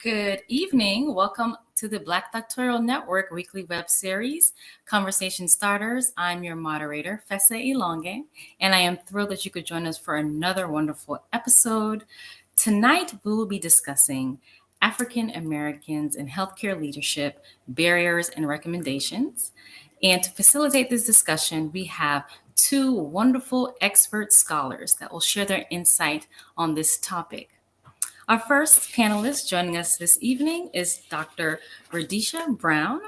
Good evening. Welcome to the Black Doctoral Network weekly web series, Conversation Starters. I'm your moderator, Fessa Ilonge, and I am thrilled that you could join us for another wonderful episode. Tonight, we will be discussing African Americans in healthcare leadership, barriers and recommendations. And to facilitate this discussion, we have two wonderful expert scholars that will share their insight on this topic. Our first panelist joining us this evening is Dr. Radisha Brown,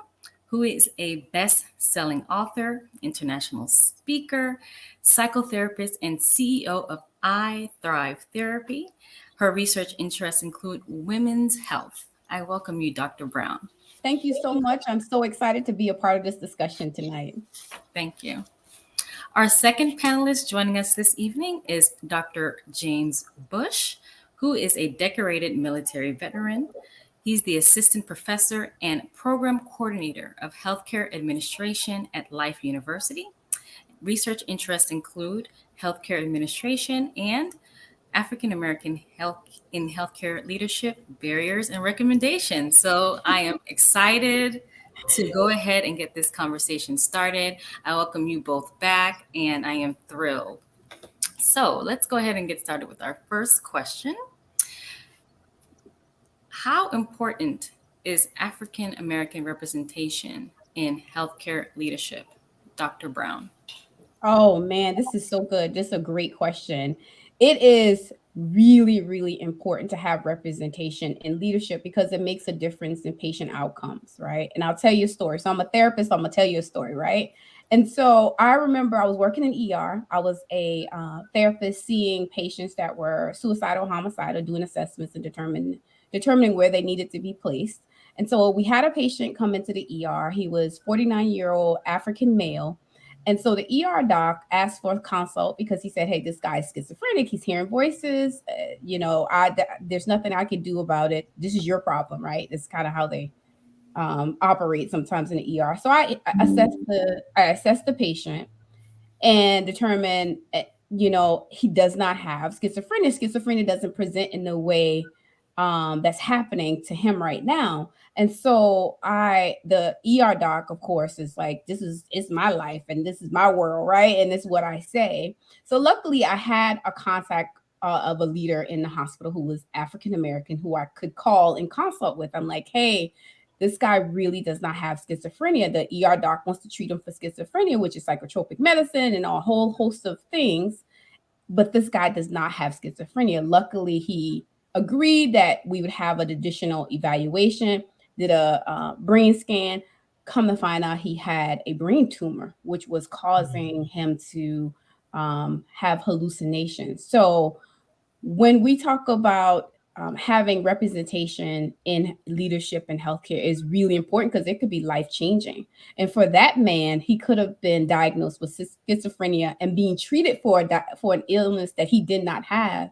who is a best-selling author, international speaker, psychotherapist, and CEO of I Thrive Therapy. Her research interests include women's health. I welcome you, Dr. Brown. Thank you so much. I'm so excited to be a part of this discussion tonight. Thank you. Our second panelist joining us this evening is Dr. James Bush, who is a decorated military veteran. He's the assistant professor and program coordinator of healthcare administration at Life University. Research interests include healthcare administration and African American health in healthcare leadership, barriers, and recommendations. So I am excited to go ahead and get this conversation started. I welcome you both back, and I am thrilled. So let's go ahead and get started with our first question. How important is African American representation in healthcare leadership? Dr. Brown. Oh man, this is so good. This is a great question. It is really, really important to have representation in leadership because it makes a difference in patient outcomes, right? And I'll tell you a story. So I'm a therapist. I'm gonna tell you a story, right? And so I remember I was working in ER. I was a therapist seeing patients that were suicidal, homicidal, doing assessments and determining where they needed to be placed. And so we had a patient come into the ER. He was 49-year-old African male. And so the ER doc asked for a consult because he said, hey, this guy's schizophrenic. He's hearing voices. There's nothing I can do about it. This is your problem, right? That's kind of how they operate sometimes in the ER. So I assessed the patient and determined, he does not have schizophrenia. Schizophrenia doesn't present in the way that's happening to him right now. And so the ER doc, of course, is like, it's my life and this is my world, right? And this is what I say. So luckily I had a contact of a leader in the hospital who was African-American who I could call and consult with. I'm like, hey, this guy really does not have schizophrenia. The ER doc wants to treat him for schizophrenia, which is psychotropic medicine and a whole host of things. But this guy does not have schizophrenia. Luckily, he agreed that we would have an additional evaluation, did a brain scan, come to find out he had a brain tumor, which was causing him to have hallucinations. So when we talk about having representation in leadership and healthcare is really important because it could be life-changing. And for that man, he could have been diagnosed with schizophrenia and being treated for an illness that he did not have.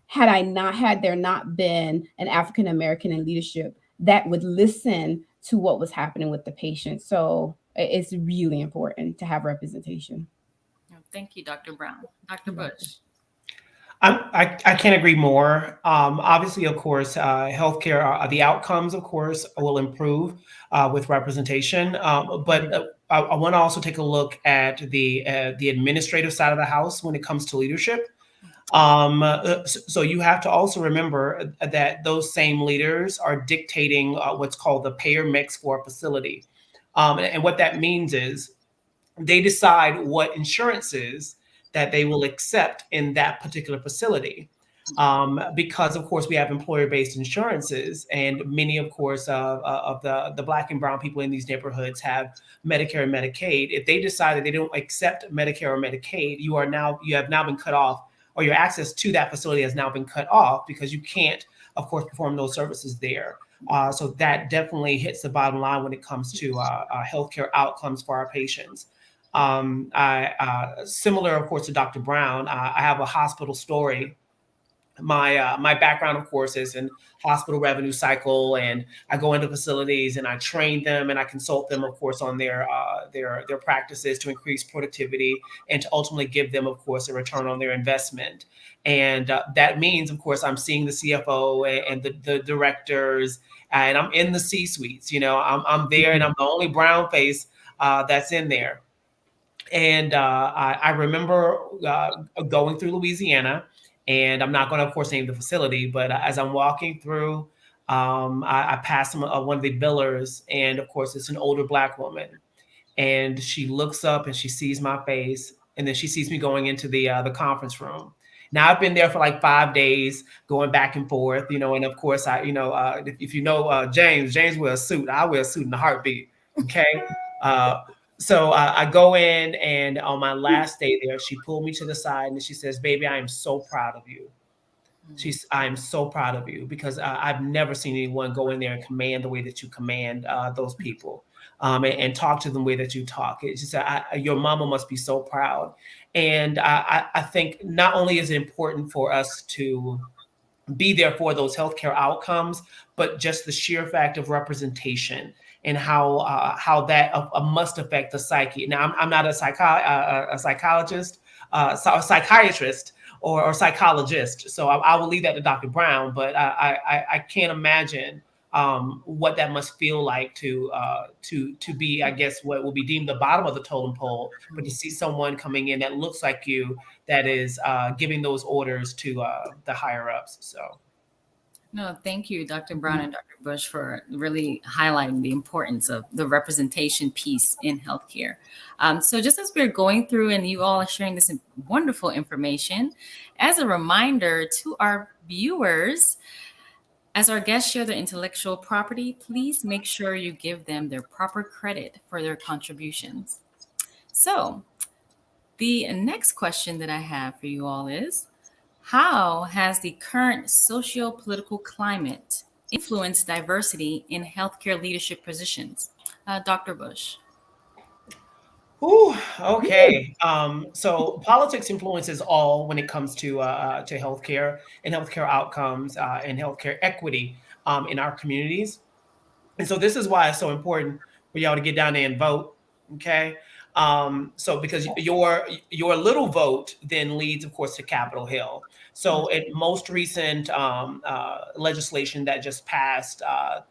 Had there not been an African-American in leadership that would listen to what was happening with the patient. So it's really important to have representation. Thank you, Dr. Brown. Dr. Bush. I can't agree more. Obviously, of course, healthcare, the outcomes, of course, will improve with representation. But I want to also take a look at the administrative side of the house when it comes to leadership. So you have to also remember that those same leaders are dictating what's called the payer mix for a facility. And what that means is they decide what insurances that they will accept in that particular facility. Because, of course, we have employer-based insurances, and many, of course, of the Black and brown people in these neighborhoods have Medicare and Medicaid. If they decide that they don't accept Medicare or Medicaid, you have now been cut off, or your access to that facility has now been cut off because you can't, of course, perform those services there. So that definitely hits the bottom line when it comes to healthcare outcomes for our patients. Similar, of course, to Dr. Brown, I have a hospital story my background, of course, is in hospital revenue cycle, and I go into facilities and I train them and I consult them, of course, on their practices to increase productivity and to ultimately give them, of course, a return on their investment. And that means, of course, I'm seeing the CFO and the directors, and I'm in the C-suites. I'm there, and I'm the only brown face that's in there. And I remember going through Louisiana, and I'm not going to, of course, name the facility, but as I'm walking through, I pass one of the billers, and of course, it's an older Black woman, and she looks up and she sees my face, and then she sees me going into the conference room. Now I've been there for like 5 days, going back and forth, and of course if you know James wears a suit. I wear a suit in a heartbeat. Okay. So I go in, and on my last day there, she pulled me to the side and she says, "Baby, I am so proud of you." I am so proud of you, because I've never seen anyone go in there and command the way that you command those people, and talk to them the way that you talk. It's just, your mama must be so proud. And I think not only is it important for us to be there for those healthcare outcomes, but just the sheer fact of representation and how that must affect the psyche. Now, I'm not a psychologist, a psychiatrist, or psychologist, so I will leave that to Dr. Brown. But I can't imagine what that must feel like to be, I guess, what will be deemed the bottom of the totem pole, but to see someone coming in that looks like you, that is giving those orders to the higher ups. So. No, thank you, Dr. Brown and Dr. Bush, for really highlighting the importance of the representation piece in healthcare. So just as we're going through and you all are sharing this wonderful information, as a reminder to our viewers, as our guests share their intellectual property, please make sure you give them their proper credit for their contributions. So the next question that I have for you all is, how has the current socio-political climate influenced diversity in healthcare leadership positions? Dr. Bush. Ooh, okay. So politics influences all when it comes to healthcare and healthcare outcomes and healthcare equity in our communities. And so this is why it's so important for y'all to get down there and vote. Okay. So because your little vote then leads, of course, to Capitol Hill. So in most recent legislation that just passed,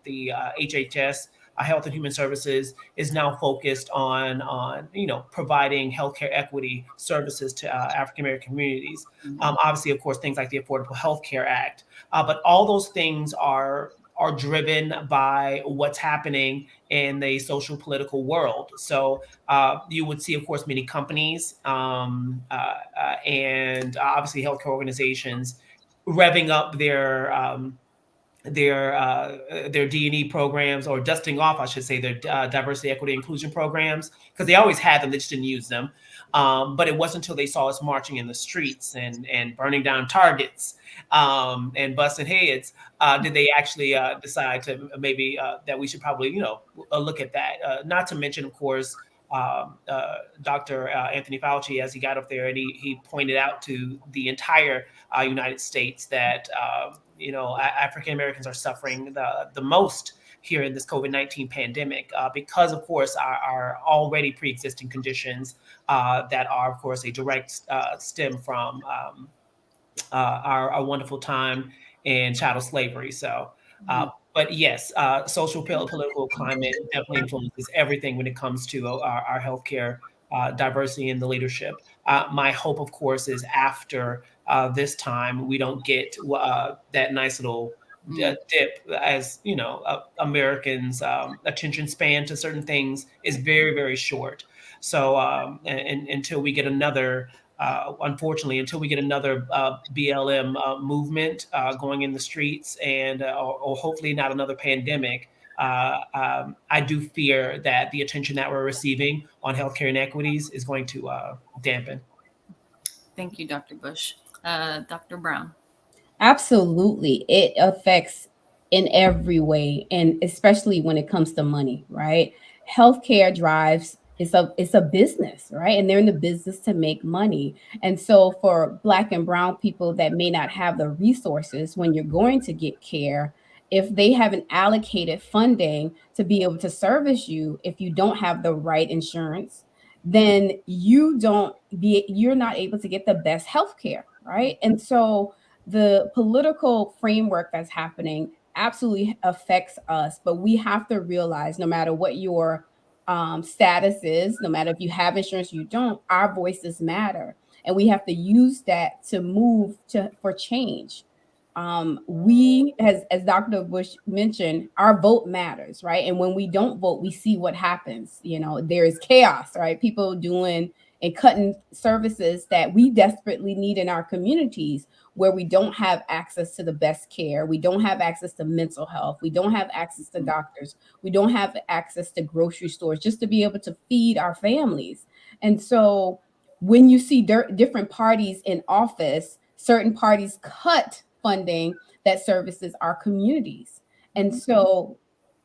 the HHS, Health and Human Services, is now focused on providing healthcare equity services to African American communities. Obviously, of course, things like the Affordable Health Care Act, but all those things are driven by what's happening in the social political world. So you would see, of course, many companies and obviously healthcare organizations revving up their D&E programs, or dusting off, I should say, their diversity, equity, inclusion programs, because they always had them, they just didn't use them. But it wasn't until they saw us marching in the streets and burning down targets and busting heads did they actually decide to maybe that we should probably look at that. Not to mention, of course, Dr. Anthony Fauci, as he got up there and he pointed out to the entire United States that African Americans are suffering the most here in this COVID-19 pandemic because, of course, our already pre-existing conditions that are, of course, a direct stem from our wonderful time in chattel slavery. So, but yes, social political climate definitely influences everything when it comes to our healthcare diversity in the leadership. My hope, of course, is after this time, we don't get that nice little dip, as Americans' attention span to certain things is very, very short. So until we get another, unfortunately, until we get another BLM movement going in the streets, and or hopefully not another pandemic, I do fear that the attention that we're receiving on healthcare inequities is going to dampen. Thank you, Dr. Bush. Dr. Brown. Absolutely. It affects in every way, and especially when it comes to money, right? Healthcare drives it's a business, right? And they're in the business to make money. And so for Black and brown people that may not have the resources when you're going to get care, if they haven't allocated funding to be able to service you, if you don't have the right insurance, then you're not able to get the best health care, right? And so the political framework that's happening absolutely affects us, but we have to realize no matter what your status is, no matter if you have insurance or you don't, our voices matter. And we have to use that to move for change. We, as Dr. Bush mentioned, our vote matters, right? And when we don't vote, we see what happens. There is chaos, right? People doing and cutting services that we desperately need in our communities, where we don't have access to the best care. We don't have access to mental health. We don't have access to doctors. We don't have access to grocery stores just to be able to feed our families. And so when you see different parties in office, certain parties cut funding that services our communities. And so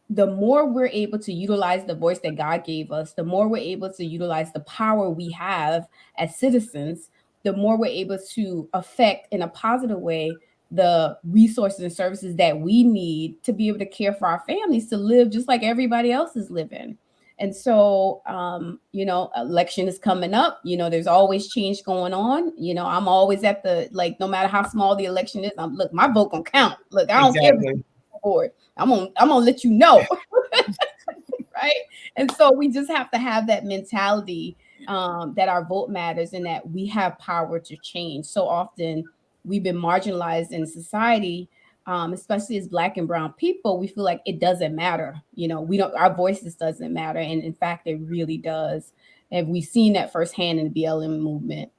the more we're able to utilize the voice that God gave us, the more we're able to utilize the power we have as citizens, the more we're able to affect in a positive way the resources and services that we need to be able to care for our families, to live just like everybody else is living. And so, election is coming up. There's always change going on. I'm always at no matter how small the election is, look, my vote gonna count. Look, I don't care. Board. I'm gonna let you know. Right. And so we just have to have that mentality that our vote matters and that we have power to change. So often we've been marginalized in society, especially as Black and brown people. We feel like it doesn't matter. Our voices doesn't matter. And in fact, it really does. And we've seen that firsthand in the BLM movement.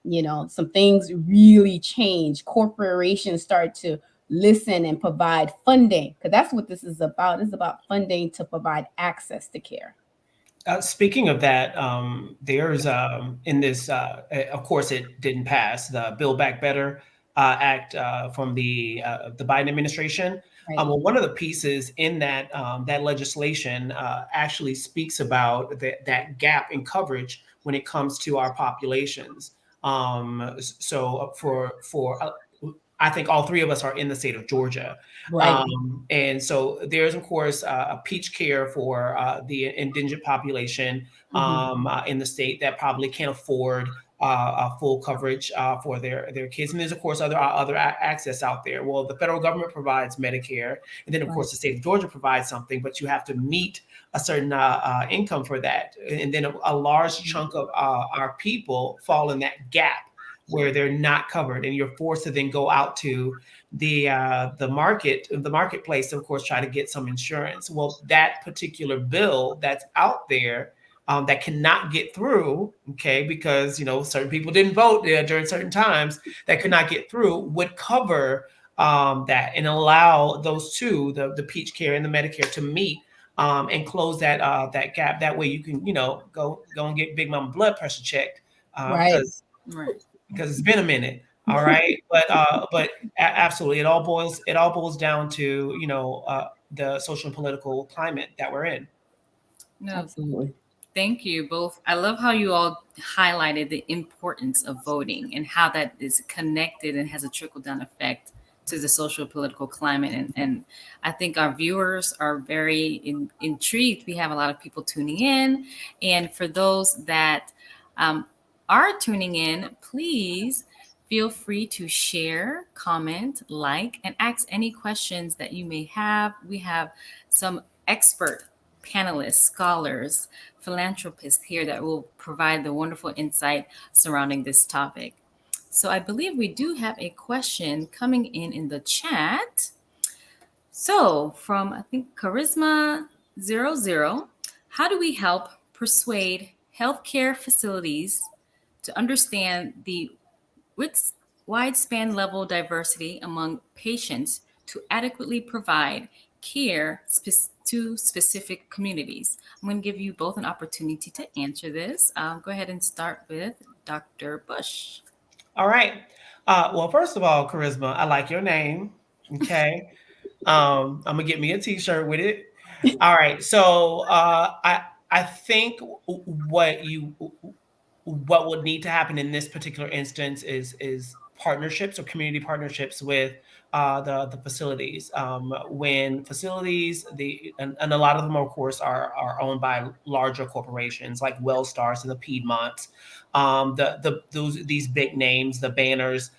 Some things really change. Corporations start to listen and provide funding, because that's what this is about. It's about funding to provide access to care. Speaking of that, there's in this, of course, it didn't pass, the Build Back Better Act from the Biden administration. Right. Well, one of the pieces in that legislation actually speaks about that gap in coverage when it comes to our populations. So I think all three of us are in the state of Georgia. Right. And so there's, of course, a peach care for the indigent population in the state that probably can't afford full coverage for their kids. And there's, of course, other access out there. Well, the federal government provides Medicare. And then, of course, the state of Georgia provides something, but you have to meet a certain income for that. And then a large chunk of our people fall in that gap where they're not covered, and you're forced to then go out to the marketplace to, of course, try to get some insurance. Well, that particular bill that's out there that cannot get through, okay, because certain people didn't vote during certain times, that could not get through, would cover that and allow those two, the peach care and the Medicare, to meet and close that gap. That way, you can go and get Big Mama blood pressure checked because it's been a minute. All right. But absolutely, it all boils down to, the social and political climate that we're in. No, absolutely. Thank you both. I love how you all highlighted the importance of voting and how that is connected and has a trickle-down effect to the social political climate. And I think our viewers are very intrigued. We have a lot of people tuning in. And for those that are tuning in, please feel free to share, comment, like, and ask any questions that you may have. We have some expert panelists, scholars, philanthropists here that will provide the wonderful insight surrounding this topic. So I believe we do have a question coming in the chat. So from, I think, Charisma00, how do we help persuade healthcare facilities to understand the widespan level diversity among patients to adequately provide care to specific communities? I'm going to give you both an opportunity to answer this. Go ahead and start with Dr. Bush. All right. Well, first of all, Charisma, I like your name. Okay. I'm gonna get me a T-shirt with it. All right. So I I think what would need to happen in this particular instance is partnerships or community partnerships with the facilities. When facilities, and a lot of them, of course, are owned by larger corporations like Wellstars and the Piedmonts. These big names, the Banners,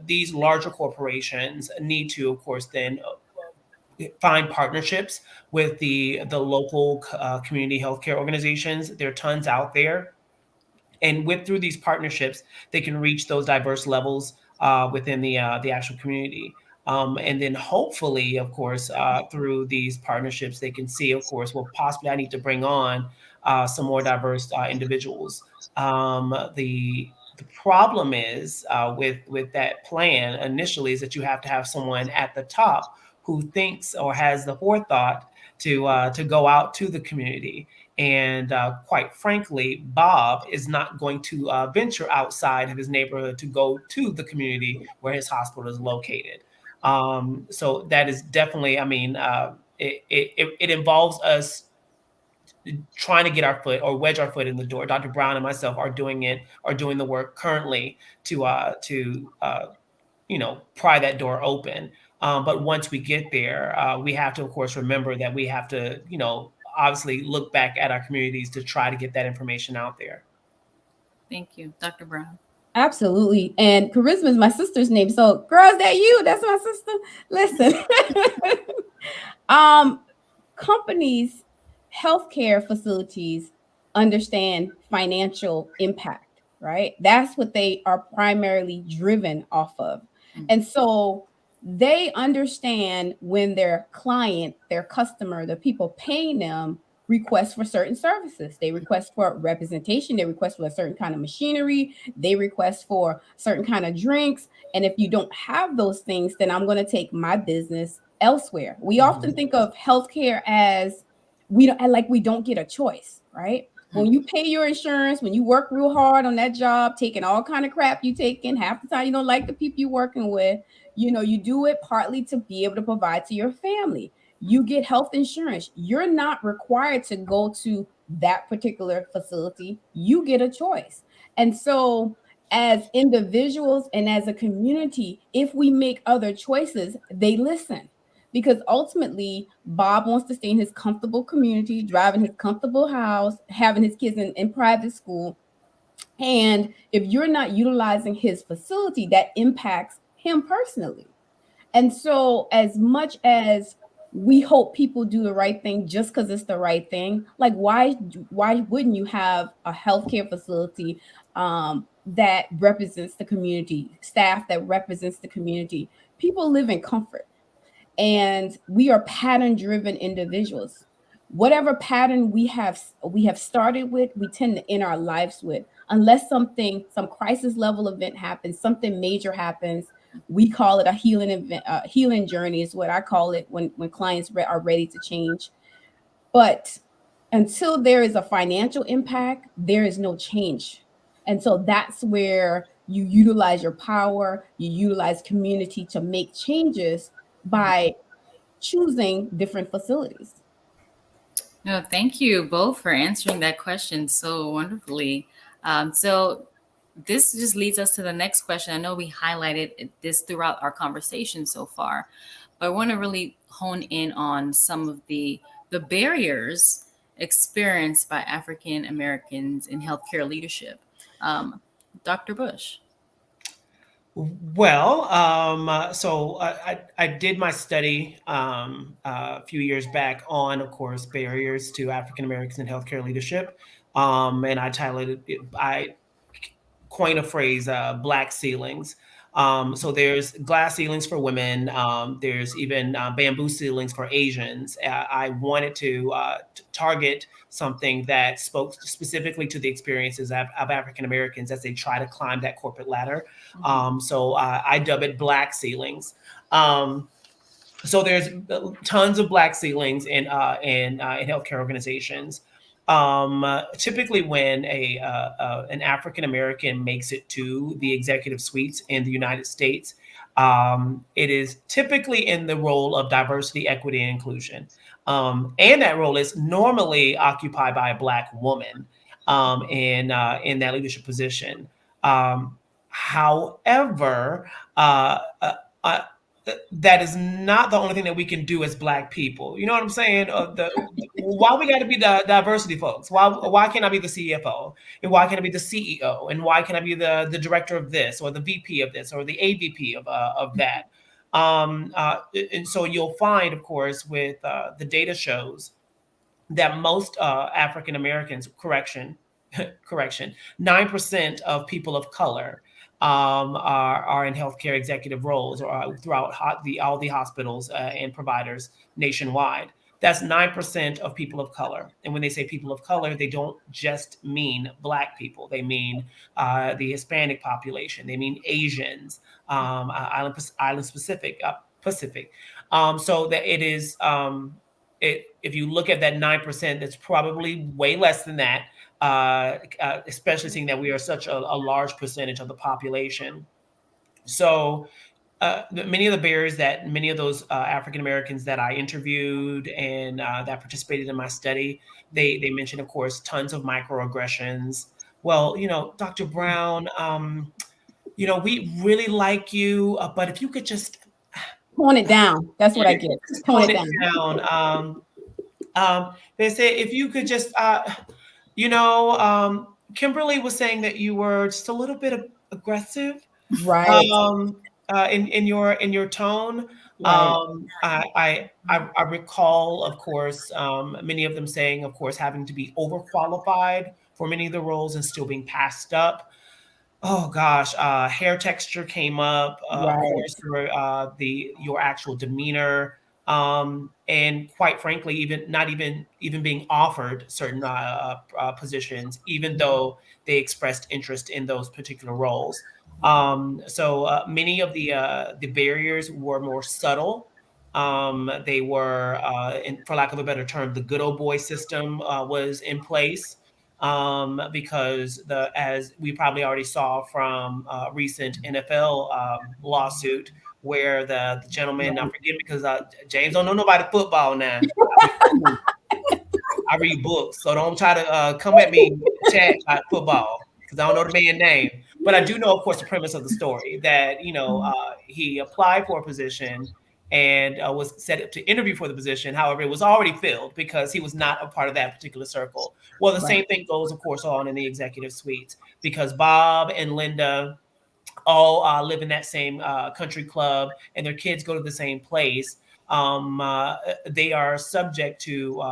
these larger corporations need to, of course, then find partnerships with the local community healthcare organizations. There are tons out there, and through these partnerships, they can reach those diverse levels within the actual community. And then hopefully, of course, through these partnerships, they can see, of course, well, possibly I need to bring on some more diverse individuals. The problem is with that plan initially is that you have to have someone at the top who thinks or has the forethought to go out to the community. And quite frankly, Bob is not going to venture outside of his neighborhood to go to the community where his hospital is located. So that is definitely, I mean, it involves us trying to get our foot or wedge our foot in the door. Dr. Brown and myself are doing the work currently to pry that door open. But once we get there, we have to, of course, remember that we have to, obviously look back at our communities to try to get that information out there. Thank you, Dr. Brown. Absolutely. And Charisma is my sister's name. So, girl, is that you? That's my sister. Listen. Companies, healthcare facilities understand financial impact, right? That's what they are primarily driven off of. And so they understand when their client, their customer, the people paying them request for certain services. They request for representation. They request for a certain kind of machinery. They request for certain kind of drinks. And if you don't have those things, then I'm going to take my business elsewhere. We often think of healthcare as we don't get a choice, right? When you pay your insurance, when you work real hard on that job, taking all kind of crap you taking, half the time you don't like the people you're working with, you do it partly to be able to provide to your family. You get health insurance. You're not required to go to that particular facility. You get a choice. And so as individuals and as a community, if we make other choices, they listen. Because ultimately, Bob wants to stay in his comfortable community, driving his comfortable house, having his kids in private school. And if you're not utilizing his facility, that impacts him personally. And so as much as we hope people do the right thing just because it's the right thing, like why wouldn't you have a healthcare facility that represents the community, staff that represents the community? People live in comfort. And we are pattern-driven individuals. Whatever pattern we have started with, we tend to end our lives with. Unless some crisis level event happens, something major happens, we call it a healing event. Healing journey is what I call it when clients are ready to change. But until there is a financial impact, there is no change. And so that's where you utilize your power, you utilize community to make changes by choosing different facilities. No, thank you both for answering that question so wonderfully. So this just leads us to the next question. I know we highlighted this throughout our conversation so far, but I want to really hone in on some of the barriers experienced by African Americans in healthcare leadership. Dr. Bush. Well, so I did my study a few years back on, of course, barriers to African Americans in healthcare leadership, and I coined a phrase, "black ceilings." So there's glass ceilings for women. There's even bamboo ceilings for Asians. I wanted to target something that spoke specifically to the experiences of African Americans as they try to climb that corporate ladder. So I dub it black ceilings. So there's tons of black ceilings in healthcare organizations. Typically, when an African American makes it to the executive suites in the United States, it is typically in the role of diversity, equity, and inclusion. And that role is normally occupied by a Black woman in that leadership position. However, uh, that is not the only thing that we can do as Black people. You know what I'm saying? Why we got to be the diversity folks? Why can't I be the CFO? And why can't I be the CEO? And why can't I be the director of this or the VP of this or the AVP of that? And so you'll find, of course, with the data shows that most African Americans, correction, 9% of people of color are in healthcare executive roles or throughout all the hospitals and providers nationwide. That's 9% of people of color. And when they say people of color, they don't just mean Black people. They mean the Hispanic population. They mean Asians, island Pacific. So that it is, if you look at that 9%, that's probably way less than that. Especially seeing that we are such a large percentage of the population. So many of the barriers that many of those African Americans that I interviewed and that participated in my study, they mentioned, of course, tons of microaggressions. Well, Dr. Brown, we really like you, but if you could just tone it down. That's what I get. Tone it down. They say if you could just Kimberly was saying that you were just a little bit aggressive, right? In your tone. Right. I recall, of course, many of them saying, of course, having to be overqualified for many of the roles and still being passed up. Oh gosh, hair texture came up, of Right. course, your actual demeanor, and quite frankly, even not even being offered certain positions, even though they expressed interest in those particular roles. So many of the barriers were more subtle. They were, for lack of a better term, the good old boy system was in place because as we probably already saw from recent NFL lawsuit where the gentleman, I forget because James don't know nobody football now. I read books, so don't try to come at me chat about football because I don't know the man's name. But I do know, of course, the premise of the story that he applied for a position and was set up to interview for the position. However, it was already filled because he was not a part of that particular circle. Well, the same thing goes, of course, on in the executive suites because Bob and Linda all live in that same country club and their kids go to the same place. They are subject to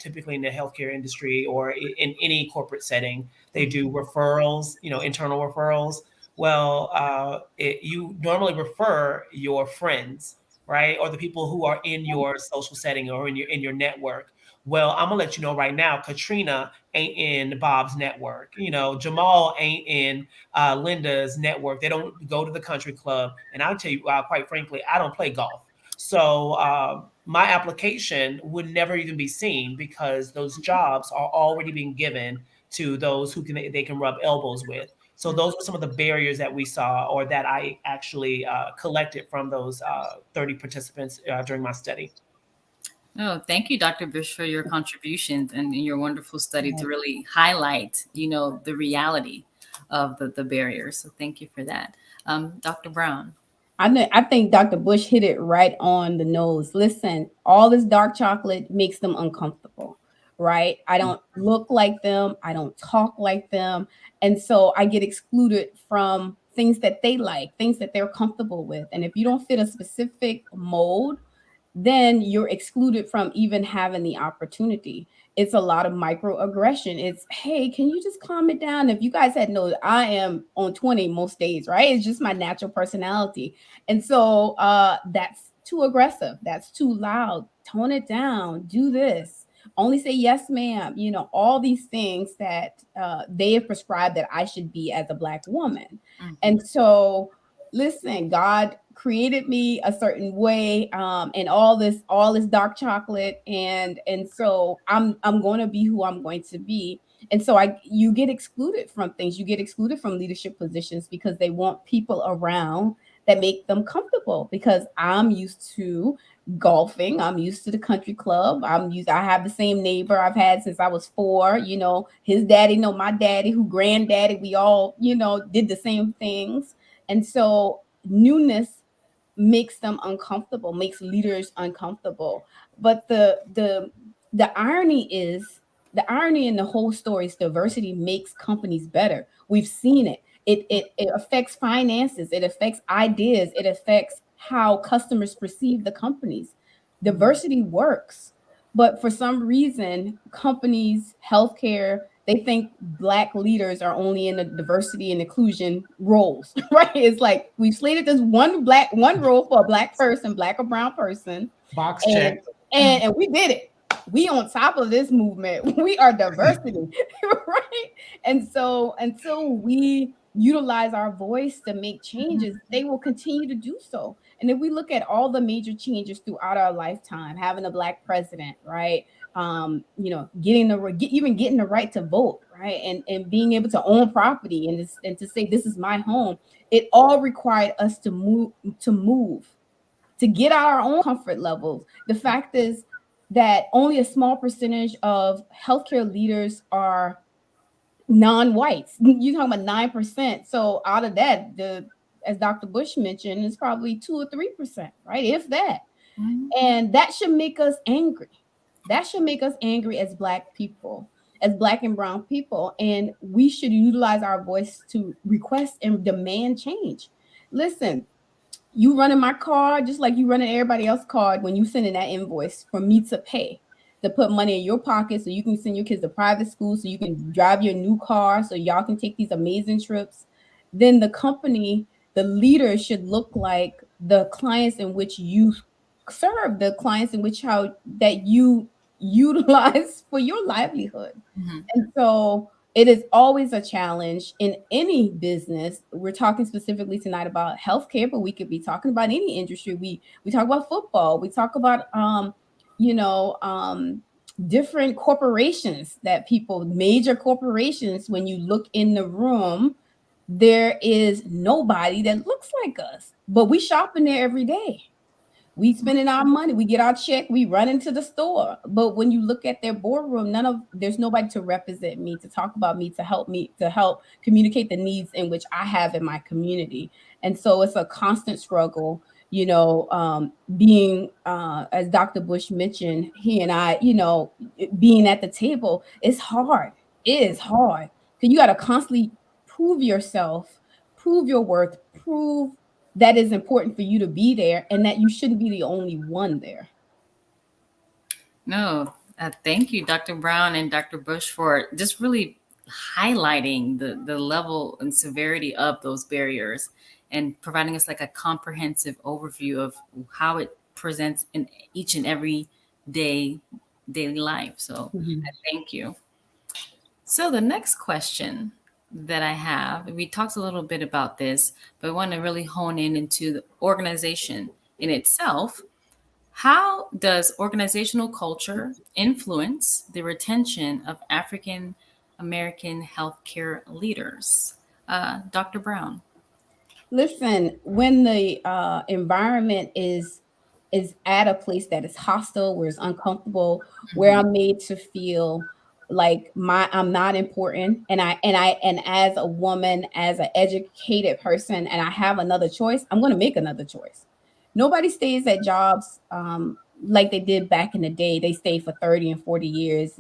typically in the healthcare industry or in any corporate setting, they do referrals, internal referrals. Well, you normally refer your friends, right, or the people who are in your social setting or in your network. Well, I'm gonna let you know right now, Katrina ain't in Bob's network. Jamal ain't in Linda's network. They don't go to the country club, and I'll tell you, quite frankly, I don't play golf. So my application would never even be seen because those jobs are already being given to those who they can rub elbows with. So those are some of the barriers that we saw or that I actually collected from those 30 participants during my study. Oh, thank you, Dr. Bush, for your contributions and your wonderful study to really highlight, the reality of the barriers. So thank you for that. Dr. Brown. I think Dr. Bush hit it right on the nose. Listen, all this dark chocolate makes them uncomfortable, right? I don't look like them. I don't talk like them. And so I get excluded from things that they like, things that they're comfortable with. And if you don't fit a specific mold, then you're excluded from even having the opportunity. It's a lot of microaggression. It's, hey, can you just calm it down? If you guys had known, I am on 20 most days, right? It's just my natural personality. And so that's too aggressive. That's too loud. Tone it down. Do this. Only say yes, ma'am. All these things that they have prescribed that I should be as a Black woman. And so listen, God created me a certain way, and all this dark chocolate, and so I'm going to be who I'm going to be. And so you get excluded from things. You get excluded from leadership positions because they want people around that make them comfortable, because I'm used to golfing. I'm used to the country club. I have the same neighbor I've had since I was 4. His daddy know my daddy, who granddaddy. We all, did the same things. And so newness makes them uncomfortable, makes leaders uncomfortable. But the irony in the whole story is diversity makes companies better. We've seen it. It affects finances, it affects ideas, it affects how customers perceive the companies. Diversity works. But for some reason, companies, healthcare, they think Black leaders are only in the diversity and inclusion roles, right? It's like we've slated this one role for a Black person, Black or brown person, Box and check. and we did it. We on top of this movement. We are diversity, right? And so until we utilize our voice to make changes, they will continue to do so. And if we look at all the major changes throughout our lifetime, having a Black president, right? Getting the right to vote, right? And being able to own property, and to say this is my home, it all required us to move to get out our own comfort levels. The fact is that only a small percentage of healthcare leaders are non-whites. You're talking about 9%. So out of that, as Dr. Bush mentioned, it's probably 2 or 3%, right? If that. And that should make us angry. That should make us angry as Black people, as Black and brown people. And we should utilize our voice to request and demand change. Listen, you running my card just like you running everybody else's card when you sending that invoice for me to pay, to put money in your pocket so you can send your kids to private school, so you can drive your new car, so y'all can take these amazing trips. Then the company, the leader should look like the clients in which you serve, the clients in which how that you utilize for your livelihood. And so it is always a challenge in any business. We're talking specifically tonight about healthcare, but we could be talking about any industry. We talk about football. We talk about you know different corporations, that people, major corporations. When you look in the room, there is nobody that looks like us, but we shop in there every day. We spending our money, we get our check, we run into the store. But when you look at their boardroom, there's nobody to represent me, to talk about me, to help communicate the needs in which I have in my community. And so it's a constant struggle, being as Dr. Bush mentioned, he and I, being at the table is hard. It is hard. Because you got to constantly prove yourself, prove your worth, prove that is important for you to be there, and that you shouldn't be the only one there. No, thank you, Dr. Brown and Dr. Bush, for just really highlighting the level and severity of those barriers and providing us like a comprehensive overview of how it presents in each and every daily life. So I thank you. So the next question that I have, we talked a little bit about this, but I want to really hone in into the organization in itself. How does organizational culture influence the retention of African American healthcare leaders? Dr. Brown. Listen, when the environment is at a place that is hostile, where it's uncomfortable, where I'm made to feel like I'm not important, and as a woman, as an educated person, and I have another choice, I'm going to make another choice. Nobody stays at jobs like they did back in the day. They stayed for 30 and 40 years,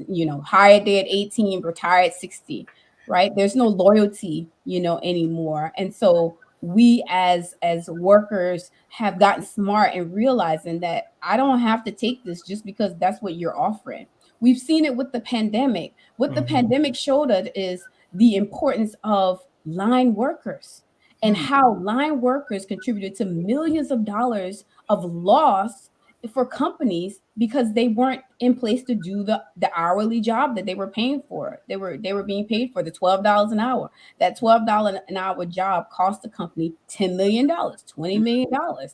hired there at 18, retired at 60, right? There's no loyalty, anymore. And so we as workers have gotten smart in realizing that I don't have to take this just because that's what you're offering. We've seen it with the pandemic. What the pandemic showed us is the importance of line workers, and how line workers contributed to millions of dollars of loss for companies because they weren't in place to do the hourly job that they were paying for. They were being paid for the $12 an hour. That $12 an hour job cost the company $10 million, $20 million,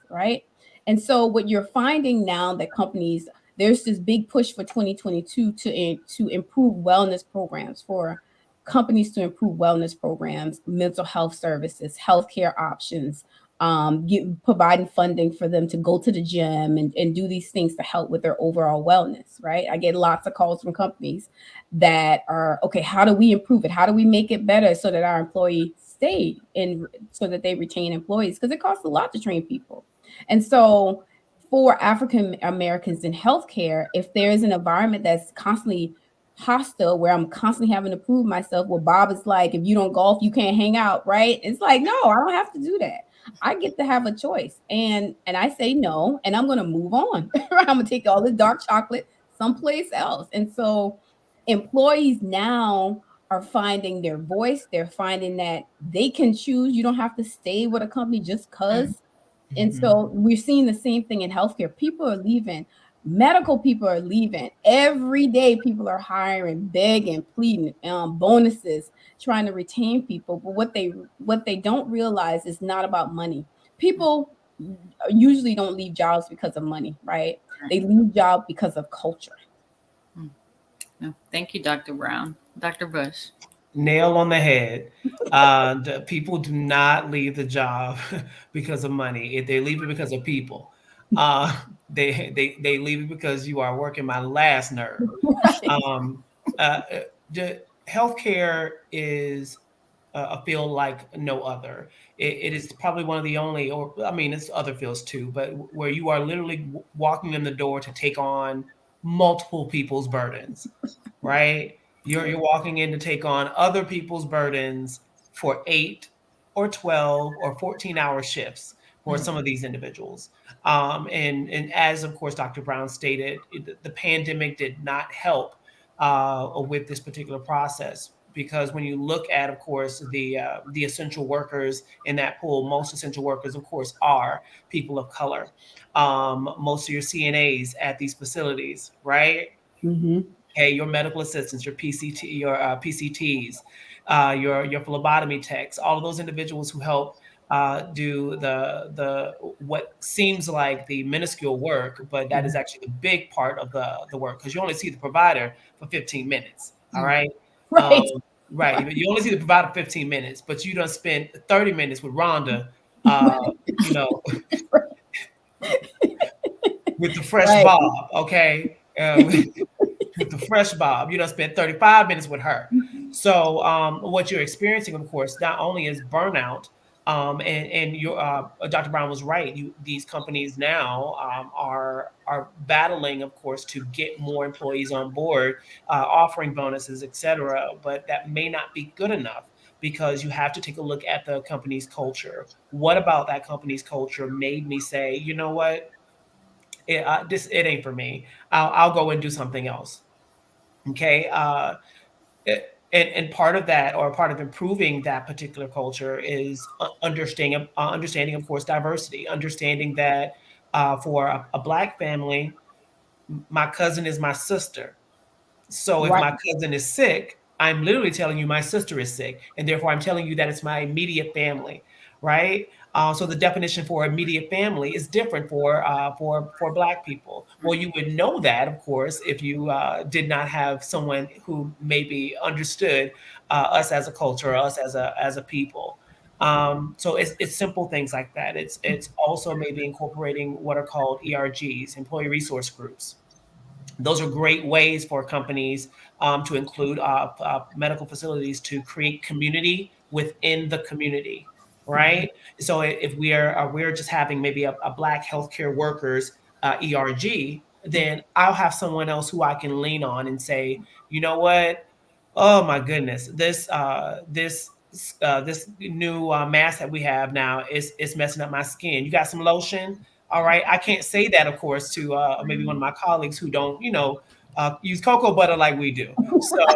right? And so what you're finding now that companies, there's this big push for 2022 to improve wellness programs, for companies to improve wellness programs, mental health services, healthcare options, providing funding for them to go to the gym and do these things to help with their overall wellness, right? I get lots of calls from companies that are, okay, how do we improve it? How do we make it better so that our employees stay and so that they retain employees? Because it costs a lot to train people. And so for African Americans in healthcare, if there is an environment that's constantly hostile where I'm constantly having to prove myself, well, Bob is like, if you don't golf, you can't hang out, right? It's like, no, I don't have to do that. I get to have a choice. And I say no, and I'm gonna move on. I'm gonna take all the dark chocolate someplace else. And so employees now are finding their voice. They're finding that they can choose. You don't have to stay with a company just because. And so we're seeing the same thing in healthcare. People are leaving. Medical people are leaving. Every day, people are hiring, begging, pleading, bonuses, trying to retain people. But what they don't realize is not about money. People usually don't leave jobs because of money, right? They leave jobs because of culture. No, thank you, Dr. Brown. Dr. Bush. Nail on the head. The people do not leave the job because of money. If they leave it because of people, they leave it because you are working my last nerve. Um, the healthcare is a field like no other. It is probably one of the only, or I mean, it's other fields too, but where you are literally walking in the door to take on multiple people's burdens, right? You're walking in to take on other people's burdens for 8 or 12 or 14 hour shifts for some of these individuals. And as of course Dr. Brown stated, the pandemic did not help with this particular process, because when you look at, of course, the essential workers in that pool, most essential workers, of course, are people of color. Most of your CNAs at these facilities, right? Mm-hmm. Hey, your medical assistants, your PCTs, your phlebotomy techs, all of those individuals who help do the what seems like the minuscule work, but that is actually the big part of the work, because you only see the provider for 15 minutes. All right. Right. Right. You only see the provider 15 minutes, but you done spent 30 minutes with Rhonda, you know, with the fresh Right. bob. Okay. With the fresh bob. You done spent 35 minutes with her. So what you're experiencing, of course, not only is burnout, and your Dr. Brown was right. These companies now are battling, of course, to get more employees on board, offering bonuses, etc. But that may not be good enough, because you have to take a look at the company's culture. What about that company's culture made me say, you know what, it ain't for me. I'll go and do something else. Okay. And part of that, or part of improving that particular culture, is understanding, of course, diversity, understanding that for a Black family, my cousin is my sister. So if Right. my cousin is sick, I'm literally telling you my sister is sick, and therefore I'm telling you that it's my immediate family, right? So the definition for immediate family is different for Black people. Well, you would know that, of course, if you did not have someone who maybe understood us as a culture, or us as a people. So it's simple things like that. It's also maybe incorporating what are called ERGs, employee resource groups. Those are great ways for companies to include medical facilities to create community within the community, right? So if we're just having maybe a Black healthcare workers ERG, then I'll have someone else who I can lean on and say, you know what? Oh my goodness, this new mask that we have now is messing up my skin. You got some lotion? All right. I can't say that, of course, to maybe one of my colleagues who don't, use cocoa butter like we do. So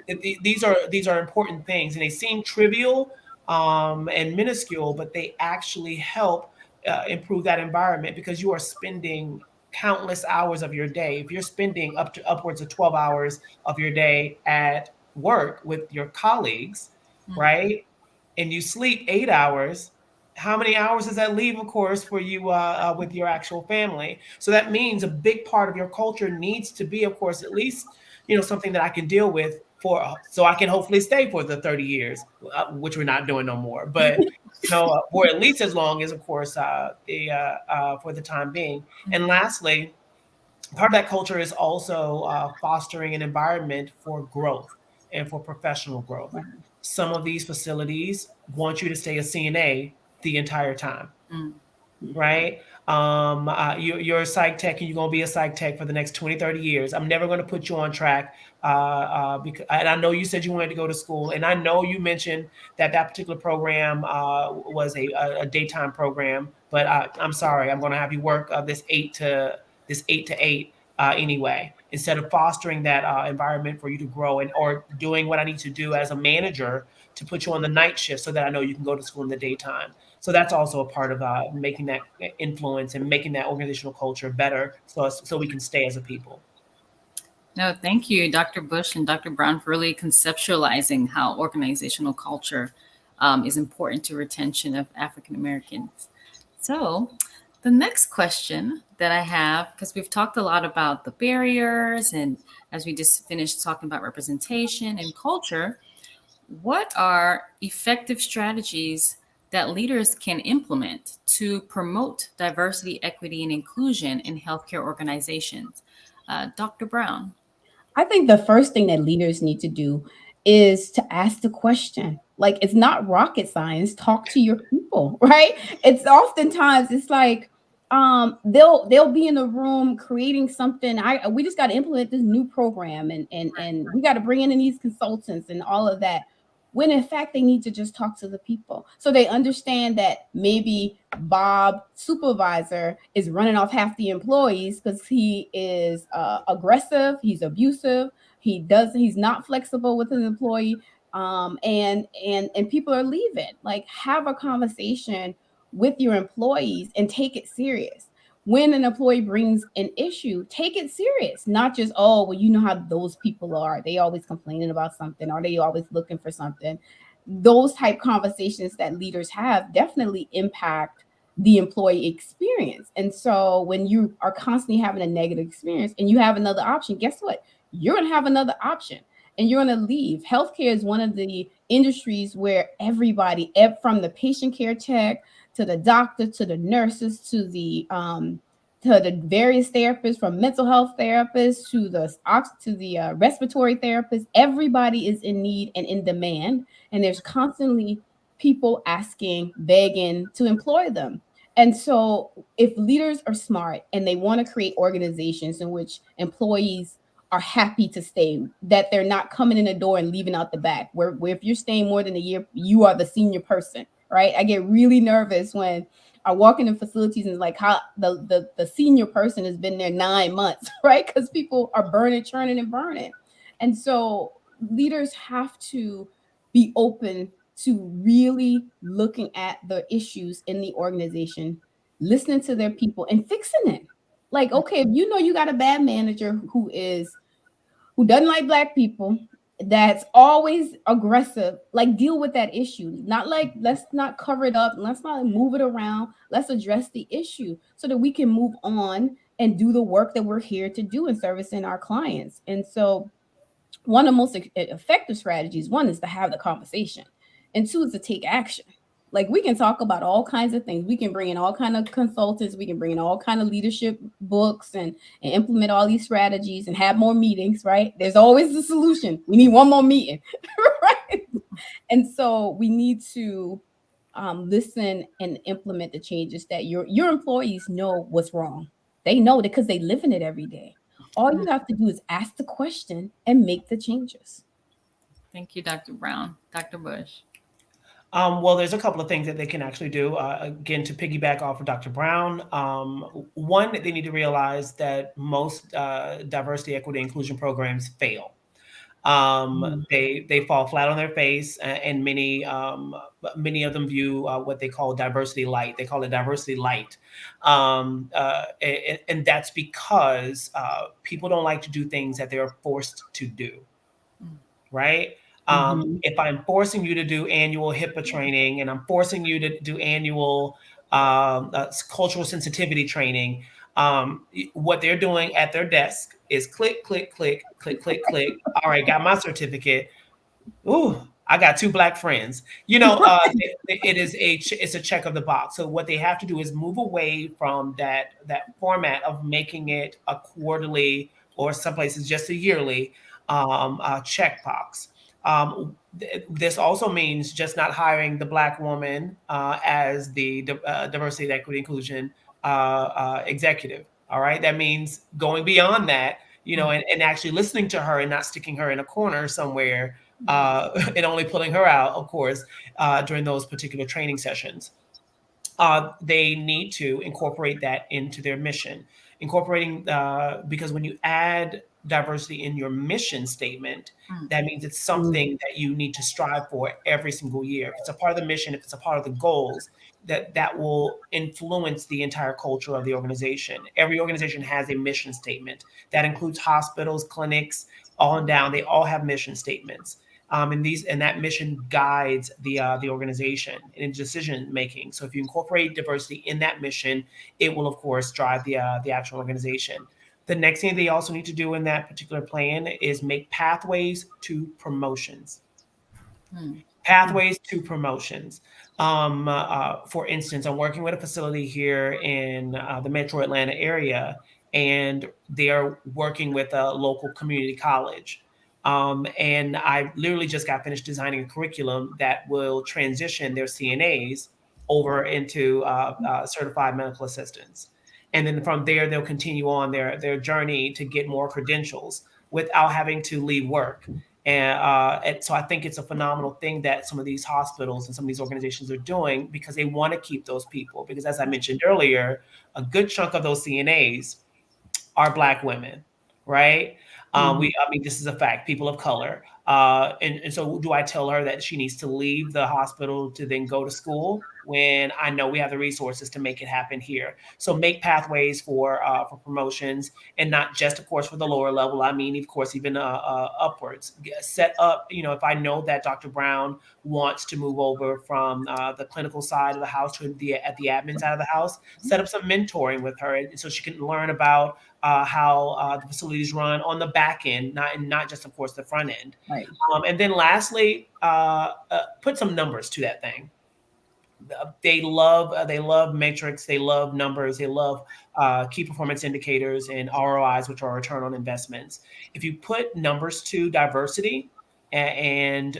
these are important things, and they seem trivial and minuscule, but they actually help improve that environment, because you are spending countless hours of your day, if you're spending up to upwards of 12 hours of your day at work with your colleagues, right? And you sleep 8 hours, how many hours does that leave, of course, for you with your actual family? So that means a big part of your culture needs to be, of course, at least, something that I can deal with so I can hopefully stay for the 30 years, which we're not doing no more. But for at least as long as, of course, for the time being. And lastly, part of that culture is also fostering an environment for growth and for professional growth. Right. Some of these facilities want you to stay a CNA the entire time, right? You're a psych tech and you're going to be a psych tech for the next 20, 30 years. I'm never going to put you on track because, and I know you said you wanted to go to school, and I know you mentioned that particular program was a daytime program, but I'm sorry, I'm going to have you work this 8 to 8 anyway, instead of fostering that environment for you to grow or doing what I need to do as a manager to put you on the night shift so that I know you can go to school in the daytime. So that's also a part of making that influence and making that organizational culture better so we can stay as a people. No, thank you, Dr. Bush and Dr. Brown, for really conceptualizing how organizational culture is important to retention of African Americans. So the next question that I have, because we've talked a lot about the barriers and as we just finished talking about representation and culture, what are effective strategies that leaders can implement to promote diversity, equity, and inclusion in healthcare organizations? Dr. Brown. I think the first thing that leaders need to do is to ask the question. Like, it's not rocket science. Talk to your people, right? It's oftentimes it's like they'll be in the room creating something. We just got to implement this new program and we got to bring in these consultants and all of that. When in fact they need to just talk to the people so they understand that maybe Bob supervisor is running off half the employees because he is aggressive, he's abusive, he's not flexible with his employee, and people are leaving. Like, have a conversation with your employees and take it serious. When an employee brings an issue, take it serious, not just, oh, well, you know how those people are. They always complaining about something, or they always looking for something. Those type conversations that leaders have definitely impact the employee experience. And so when you are constantly having a negative experience and you have another option, guess what? You're going to have another option and you're going to leave. Healthcare is one of the industries where everybody, from the patient care tech to the doctor, to the nurses, to the various therapists, from mental health therapists to the respiratory therapists, everybody is in need and in demand, and there's constantly people asking, begging to employ them. And so, if leaders are smart and they want to create organizations in which employees are happy to stay, that they're not coming in the door and leaving out the back, where if you're staying more than a year, you are the senior person. Right. I get really nervous when I walk into facilities and it's like how the senior person has been there 9 months, right? Because people are churning and burning. And so leaders have to be open to really looking at the issues in the organization, listening to their people and fixing it. Like, okay, if you know you got a bad manager who doesn't like Black people, that's always aggressive, like, deal with that issue. Not like, let's not cover it up, let's not move it around, let's address the issue so that we can move on and do the work that we're here to do in servicing our clients. And so one of the most effective strategies, one is to have the conversation, and two is to take action. Like, we can talk about all kinds of things. We can bring in all kind of consultants. We can bring in all kind of leadership books and implement all these strategies and have more meetings, right? There's always the solution. We need one more meeting, right? And so we need to listen and implement the changes that your employees know what's wrong. They know it because they live in it every day. All you have to do is ask the question and make the changes. Thank you, Dr. Brown. Dr. Bush. Well, there's a couple of things that they can actually do. Again, to piggyback off of Dr. Brown, one, they need to realize that most diversity, equity, inclusion programs fail. They fall flat on their face, and many of them view what they call diversity light. They call it diversity light, and that's because people don't like to do things that they're forced to do, right? If I'm forcing you to do annual HIPAA training and I'm forcing you to do annual cultural sensitivity training, what they're doing at their desk is click, click, click, click, click, click. All right, got my certificate. Ooh, I got 2 Black friends. It's a check of the box. So what they have to do is move away from that format of making it a quarterly, or some places just a yearly checkbox. This also means just not hiring the Black woman as the diversity, equity, inclusion executive. All right, that means going beyond that, and actually listening to her and not sticking her in a corner somewhere, and only pulling her out, of course, during those particular training sessions. They need to incorporate that into their mission. Because when you add diversity in your mission statement, that means it's something that you need to strive for every single year. If it's a part of the mission, if it's a part of the goals, that will influence the entire culture of the organization. Every organization has a mission statement that includes hospitals, clinics, on down. They all have mission statements. And that mission guides the organization in decision making. So if you incorporate diversity in that mission, it will of course drive the actual organization. The next thing they also need to do in that particular plan is make pathways to promotions. Pathways to promotions. For instance, I'm working with a facility here in the Metro Atlanta area, and they are working with a local community college. And I literally just got finished designing a curriculum that will transition their CNAs over into certified medical assistants. And then from there, they'll continue on their journey to get more credentials without having to leave work. And so I think it's a phenomenal thing that some of these hospitals and some of these organizations are doing, because they want to keep those people. Because as I mentioned earlier, a good chunk of those CNAs are Black women, right? I mean, this is a fact, people of color. And so do I tell her that she needs to leave the hospital to then go to school, when I know we have the resources to make it happen here? So make pathways for promotions, and not just, of course, for the lower level. I mean, of course, even upwards. Set up, if I know that Dr. Brown wants to move over from the clinical side of the house to the admin side of the house, set up some mentoring with her, so she can learn about how the facilities run on the back end, not just, of course, the front end. Right. And then lastly, put some numbers to that thing. They love metrics, they love numbers, they love key performance indicators and ROIs, which are return on investments. If you put numbers to diversity, and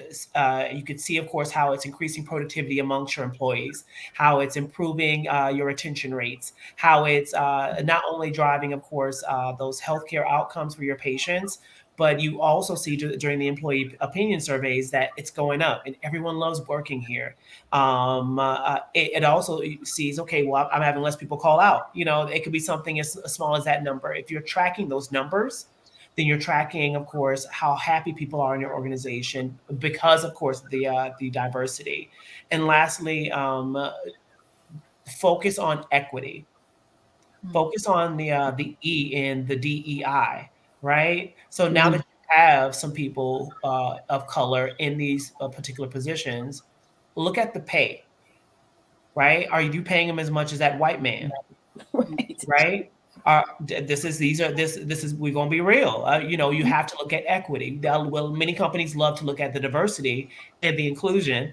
you could see, of course, how it's increasing productivity amongst your employees, how it's improving your retention rates, how it's not only driving, of course, those healthcare outcomes for your patients, but you also see during the employee opinion surveys that it's going up and everyone loves working here. It also sees, okay, well, I'm having less people call out. It could be something as small as that number. If you're tracking those numbers, then you're tracking, of course, how happy people are in your organization, because, of course, the diversity. And lastly, focus on equity. Focus on the E in the DEI, right? So now that you have some people of color in these particular positions, look at the pay, right? Are you paying them as much as that white man, right? This is we're gonna be real. You have to look at equity. Well, many companies love to look at the diversity and the inclusion,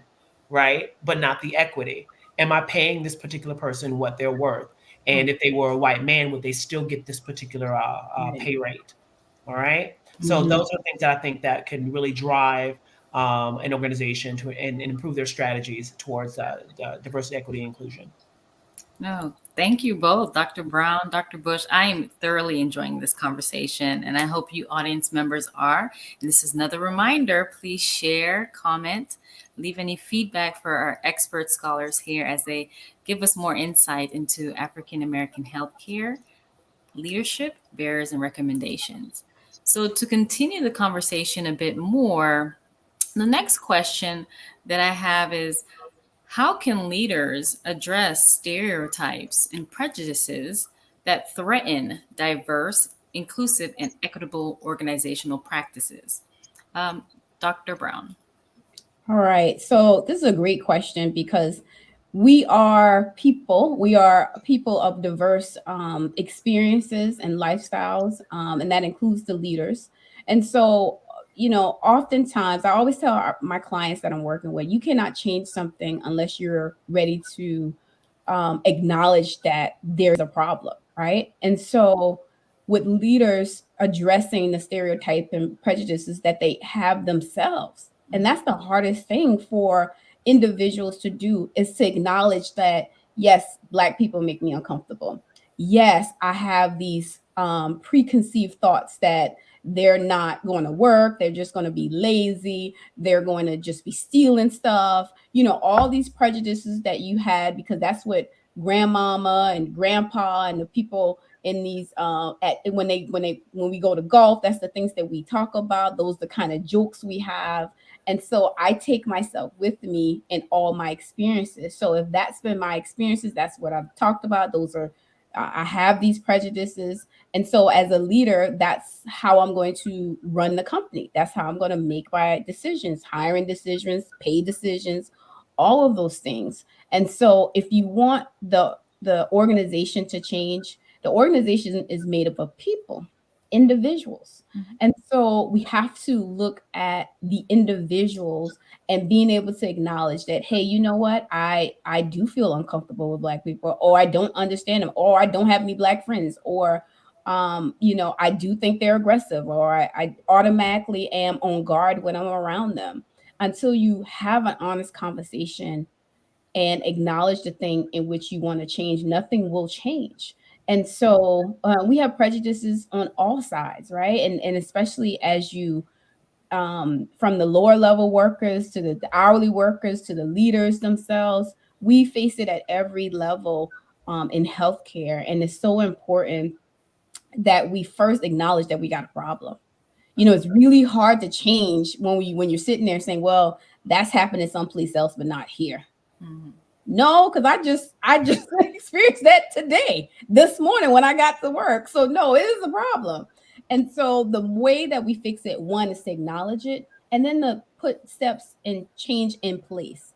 right? But not the equity. Am I paying this particular person what they're worth? And if they were a white man, would they still get this particular pay rate? All right. So those are things that I think that can really drive an organization and improve their strategies towards diversity, equity, and inclusion. No, thank you both, Dr. Brown, Dr. Bush. I am thoroughly enjoying this conversation, and I hope you audience members are. And this is another reminder, please share, comment, leave any feedback for our expert scholars here as they give us more insight into African American healthcare, leadership, barriers, and recommendations. So to continue the conversation a bit more, the next question that I have is, how can leaders address stereotypes and prejudices that threaten diverse, inclusive, and equitable organizational practices? Um, Dr. Brown. All right. So this is a great question because we are people of diverse experiences and lifestyles, and that includes the leaders. And so, oftentimes I always tell my clients that I'm working with, you cannot change something unless you're ready to acknowledge that there's a problem, right? And so, with leaders addressing the stereotype and prejudices that they have themselves, and that's the hardest thing for individuals to do, is to acknowledge that, yes, Black people make me uncomfortable. Yes, I have these preconceived thoughts that they're not going to work, they're just going to be lazy, they're going to just be stealing stuff, all these prejudices that you had, because that's what grandmama and grandpa and the people in these at when we go to golf, that's the things that we talk about, those the kind of jokes we have. And so I take myself with me in all my experiences. So if that's been my experiences, that's what I've talked about. Those are, I have these prejudices. And so as a leader, that's how I'm going to run the company. That's how I'm going to make my decisions, hiring decisions, pay decisions, all of those things. And so if you want the organization to change, the organization is made up of people, individuals. And so we have to look at the individuals and being able to acknowledge that, hey, you know what? I do feel uncomfortable with Black people, or I don't understand them, or I don't have any Black friends, or I do think they're aggressive, or I automatically am on guard when I'm around them. Until you have an honest conversation and acknowledge the thing in which you want to change, nothing will change. And so we have prejudices on all sides, right? And especially as you, from the lower level workers to the hourly workers to the leaders themselves, we face it at every level in healthcare. And it's so important that we first acknowledge that we got a problem. It's really hard to change when you're sitting there saying, well, that's happening someplace else, but not here. Mm-hmm. No, because I just experienced that today, this morning when I got to work. So no, it is a problem. And so the way that we fix it, one, is to acknowledge it, and then to put steps and change in place.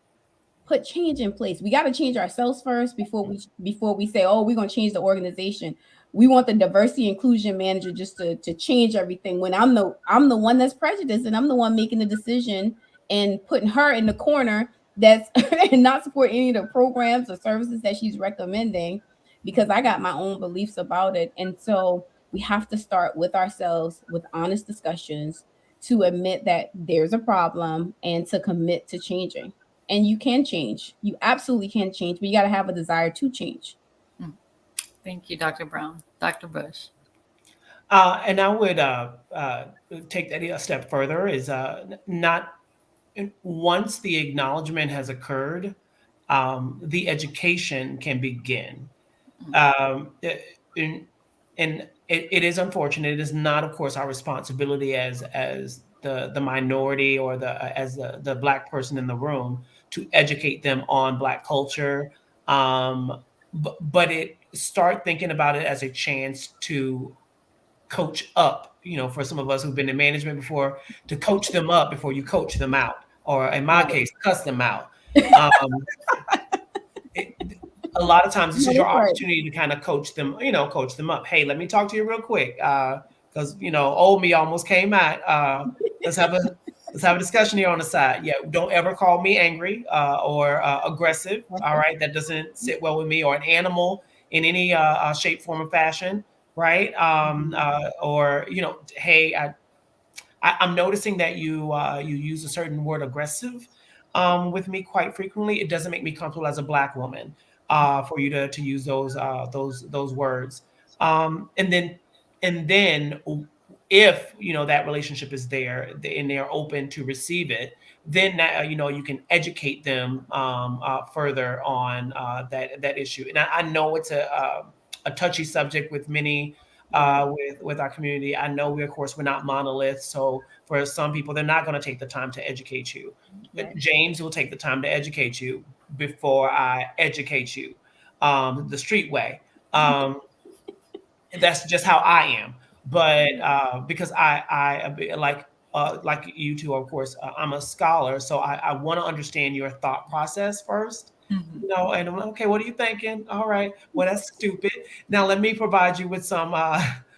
Put change in place. We got to change ourselves first before we say, oh, we're going to change the organization. We want the diversity inclusion manager just to change everything, when I'm the one that's prejudiced, and I'm the one making the decision and putting her in the corner that's and not support any of the programs or services that she's recommending, because I got my own beliefs about it. And so we have to start with ourselves, with honest discussions, to admit that there's a problem and to commit to changing. And you can change. You absolutely can change, but you got to have a desire to change. Thank you, Dr. Brown. Dr. Bush. And I would take that a step further, is not once the acknowledgement has occurred, the education can begin. And it is unfortunate. It is not, of course, our responsibility as the minority, or as the Black person in the room, to educate them on Black culture. But start thinking about it as a chance to coach up, for some of us who've been in management before, to coach them up before you coach them out, or in my case, cuss them out. A lot of times this is your opportunity to kind of coach them up. Hey, let me talk to you real quick, because old me almost came out. Let's have a discussion here on the side. Yeah, don't ever call me angry or aggressive. All right, that doesn't sit well with me, or an animal in any shape, form, or fashion. Right? Or hey, I'm noticing that you use a certain word, aggressive, with me quite frequently. It doesn't make me comfortable as a Black woman for you to use those words. And then if that relationship is there and they're open to receive it, then you can educate them further on that issue. And I know it's a touchy subject with many with our community. I know we, of course, we're not monoliths. So for some people, they're not going to take the time to educate you. Right. James will take the time to educate you before I educate you, the street way. That's just how I am. But because like you two, of course, I'm a scholar, so I want to understand your thought process first. Mhm. And I'm like, okay, what are you thinking? All right, well, that's stupid. Now let me provide you with some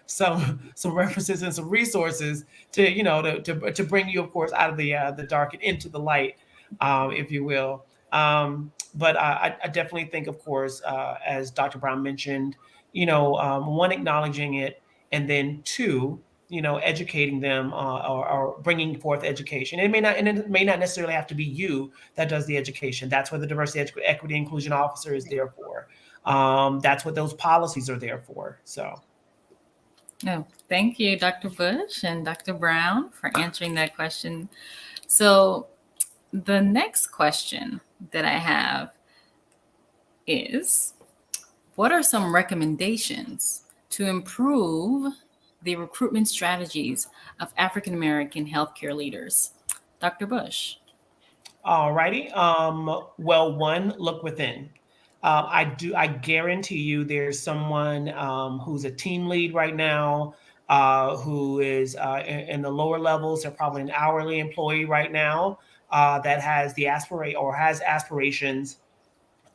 some references and some resources to to bring you, of course, out of the dark and into the light, if you will. But I definitely think, of course, as Dr. Brown mentioned, one, acknowledging it, and then two, educating them, or bringing forth education. And it may not necessarily have to be you that does the education. That's what the diversity, equity, inclusion officer is there for. That's what those policies are there for. So. Oh, thank you, Dr. Bush and Dr. Brown, for answering that question. So, the next question that I have is, what are some recommendations to improve the recruitment strategies of African American healthcare leaders? Dr. Bush. All righty. Well, one, look within. I guarantee you there's someone who's a team lead right now, who is in the lower levels. They're probably an hourly employee right now, that has the has aspirations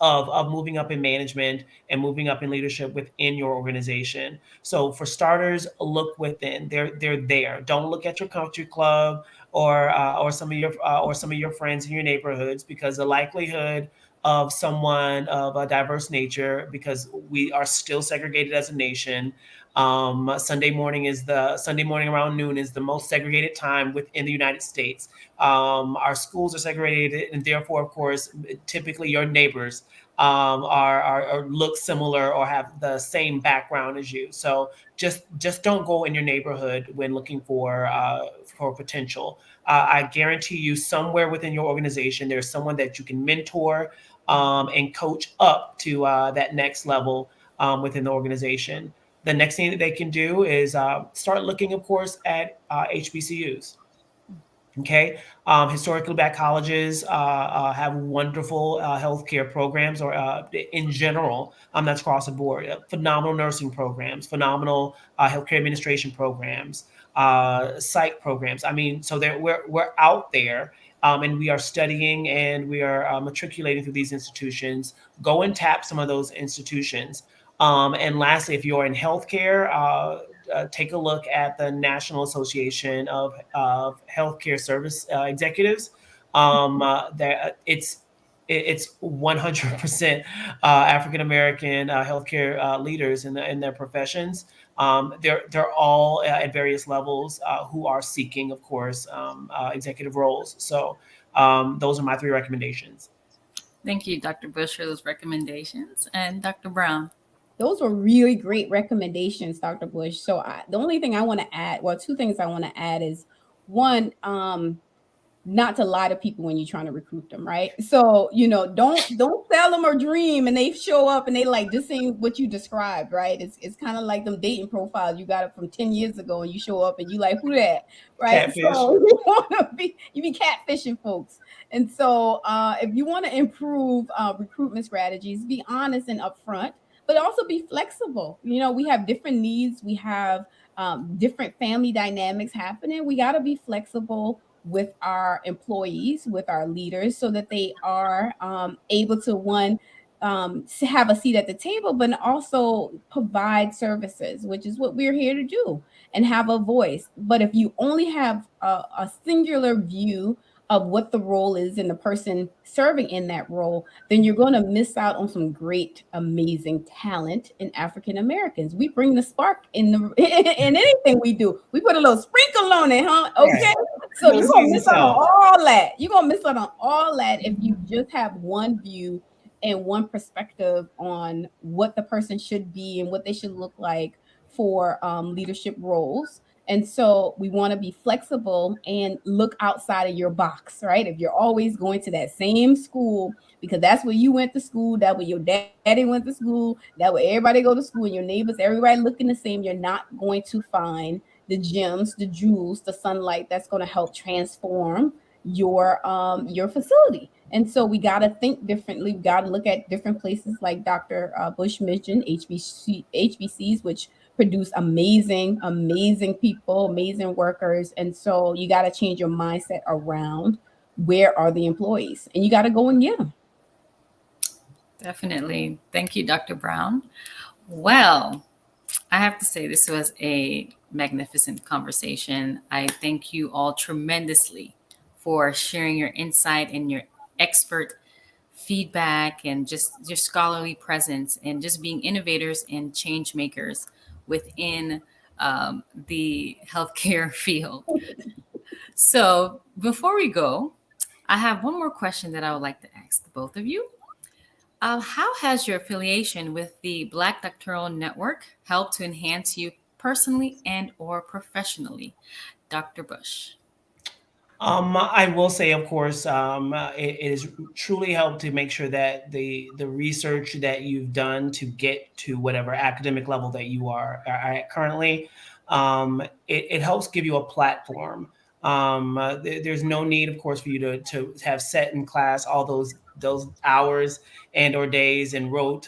of moving up in management and moving up in leadership within your organization. So for starters, look within. They're there. Don't look at your country club or some of your friends in your neighborhoods, because the likelihood of someone of a diverse nature, because we are still segregated as a nation. Sunday morning around noon is the most segregated time within the United States. Our schools are segregated, and therefore, of course, typically your neighbors are look similar or have the same background as you. So just don't go in your neighborhood when looking for potential. I guarantee you, somewhere within your organization, there's someone that you can mentor and coach up to that next level within the organization. The next thing that they can do is start looking, of course, at HBCUs. Okay. Historically Black colleges have wonderful healthcare programs, or in general, that's across the board. Phenomenal nursing programs, phenomenal healthcare administration programs, psych programs. I mean, so we're out there, and we are studying, and we are matriculating through these institutions. Go and tap some of those institutions. And lastly, if you're in healthcare, take a look at the National Association of Healthcare Service Executives. It's 100% African American healthcare leaders in their professions. They're all at various levels, who are seeking, of course, executive roles. So those are my three recommendations. Thank you, Dr. Bush, for those recommendations. And Dr. Brown. Those were really great recommendations, Dr. Bush. So the only thing I want to add, well, two things I want to add is one, not to lie to people when you're trying to recruit them, right? So, don't sell them or dream and they show up and they like, this ain't what you described, right? It's kind of like them dating profiles you got it from 10 years ago, and you show up and you like, who that, right? Catfish. So you be catfishing folks. And so if you want to improve recruitment strategies, be honest and upfront, but also be flexible. We have different needs. We have different family dynamics happening. We got to be flexible with our employees, with our leaders, so that they are able to, one, have a seat at the table, but also provide services, which is what we're here to do, and have a voice. But if you only have a singular view of what the role is and the person serving in that role, then you're going to miss out on some great, amazing talent in African Americans. We bring the spark in in anything we do. We put a little sprinkle on it, huh? Okay. Right. So you're going to miss out on all that. You're going to miss out on all that if you just have one view and one perspective on what the person should be and what they should look like for leadership roles. And so we want to be flexible and look outside of your box, right? If you're always going to that same school, because that's where you went to school, that where your daddy went to school, that where everybody go to school, and your neighbors, everybody looking the same, you're not going to find the gems, the jewels, the sunlight that's going to help transform your facility. And so we got to think differently. We got to look at different places like Dr. Bush mentioned, HBCs, which produce amazing people, amazing workers. And so you got to change your mindset around where are the employees, and you got to go and get them. Definitely. Thank you, Dr. Brown. Well, I have to say this was a magnificent conversation. I thank you all tremendously for sharing your insight and your expert feedback and just your scholarly presence and just being innovators and change makers within the healthcare field. So before we go, I have one more question that I would like to ask the both of you. How has your affiliation with the Black Doctoral Network helped to enhance you personally and or professionally? Dr. Bush. I will say, of course, it has truly helped to make sure that the research that you've done to get to whatever academic level that you are at currently, it helps give you a platform. There's no need, of course, for you to have set in class all those hours and or days and wrote